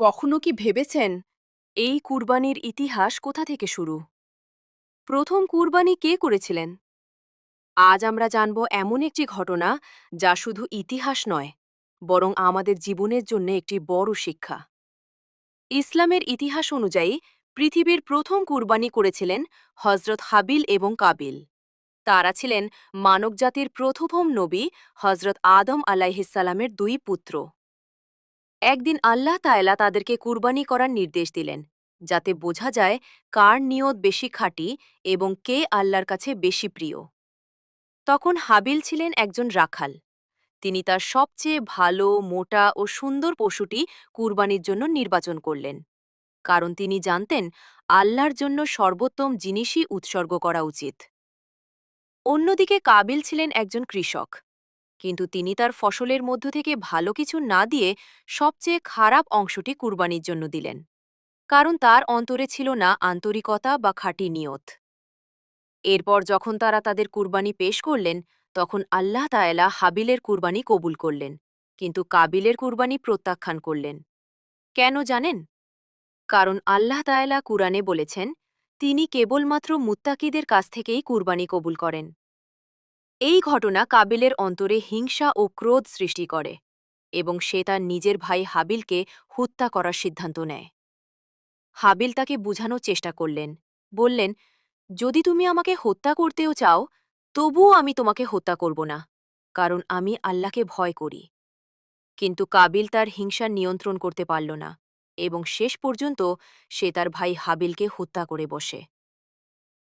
কখনো কি ভেবেছেন এই কুরবানির ইতিহাস কোথা থেকে শুরু? প্রথম কুরবানি কে করেছিলেন? আজ আমরা জানব এমন একটি ঘটনা যা শুধু ইতিহাস নয়, বরং আমাদের জীবনের জন্য একটি বড় শিক্ষা। ইসলামের ইতিহাস অনুযায়ী পৃথিবীর প্রথম কুরবানি করেছিলেন হজরত হাবিল এবং কাবিল। তারা ছিলেন মানবজাতির প্রথম নবী হজরত আদম আলাইহিসসালামের দুই পুত্র। একদিন আল্লাহ তাআলা তাদেরকে কুরবানি করার নির্দেশ দিলেন, যাতে বোঝা যায় কার নিয়ত বেশি খাঁটি এবং কে আল্লাহর কাছে বেশি প্রিয়। তখন হাবিল ছিলেন একজন রাখাল। তিনি তার সবচেয়ে ভালো, মোটা ও সুন্দর পশুটি কুরবানির জন্য নির্বাচন করলেন, কারণ তিনি জানতেন আল্লাহর জন্য সর্বোত্তম জিনিসই উৎসর্গ করা উচিত। অন্যদিকে কাবিল ছিলেন একজন কৃষক, কিন্তু তিনি তার ফসলের মধ্য থেকে ভালো কিছু না দিয়ে সবচেয়ে খারাপ অংশটি কুরবানির জন্য দিলেন, কারণ তার অন্তরে ছিল না আন্তরিকতা বা খাঁটি নিয়ত। এরপর যখন তারা তাদের কুরবানি পেশ করলেন, তখন আল্লাহ তাআলা হাবিলের কুরবানি কবুল করলেন, কিন্তু কাবিলের কুরবানি প্রত্যাখ্যান করলেন। কেন জানেন? কারণ আল্লাহ তাআলা কুরআনে বলেছেন, তিনি কেবলমাত্র মুত্তাকিদের কাছ থেকেই কুরবানি কবুল করেন। এই ঘটনা কাবিলের অন্তরে হিংসা ও ক্রোধ সৃষ্টি করে এবং সে তার নিজের ভাই হাবিলকে হত্যা করার সিদ্ধান্ত নেয়। হাবিল তাকে বুঝানোর চেষ্টা করলেন, বললেন, যদি তুমি আমাকে হত্যা করতেও চাও, তবুও আমি তোমাকে হত্যা করব না, কারণ আমি আল্লাহকে ভয় করি। কিন্তু কাবিল তার হিংসা নিয়ন্ত্রণ করতে পারল না এবং শেষ পর্যন্ত সে তার ভাই হাবিলকে হত্যা করে বসে।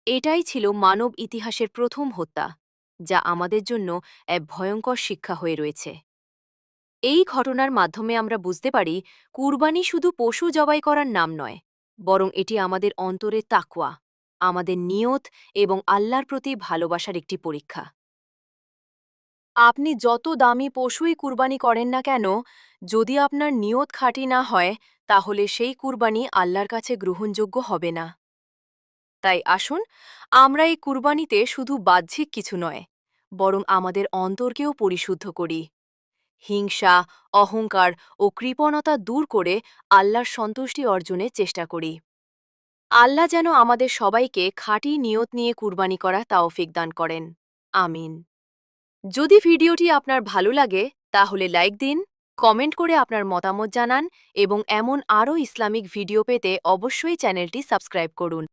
এটাই ছিল মানব ইতিহাসের প্রথম হত্যা, যা আমাদের জন্য এক ভয়ঙ্কর শিক্ষা হয়ে রয়েছে। এই ঘটনার মাধ্যমে আমরা বুঝতে পারি, কুরবানি শুধু পশু জবাই করার নাম নয়, বরং এটি আমাদের অন্তরে তাকওয়া, আমাদের নিয়ত এবং আল্লাহর প্রতি ভালোবাসার একটি পরীক্ষা। আপনি যত দামি পশুই কুরবানি করেন না কেন, যদি আপনার নিয়ত খাঁটি না হয়, তাহলে সেই কুরবানি আল্লাহর কাছে গ্রহণযোগ্য হবে না। তাই আসুন, আমরা এই কুরবানিতে শুধু বাহ্যিক কিছু নয়, বরং আমাদের অন্তরকেও পরিশুদ্ধ করি। হিংসা, অহংকার ও কৃপণতা দূর করে আল্লাহর সন্তুষ্টি অর্জনের চেষ্টা করি। আল্লাহ যেন আমাদের সবাইকে খাঁটি নিয়ত নিয়ে কুরবানি করা তাওফিক দান করেন। আমিন। যদি ভিডিওটি আপনার ভালো লাগে, তাহলে লাইক দিন, কমেন্ট করে আপনার মতামত জানান এবং এমন আরও ইসলামিক ভিডিও পেতে অবশ্যই চ্যানেলটি সাবস্ক্রাইব করুন।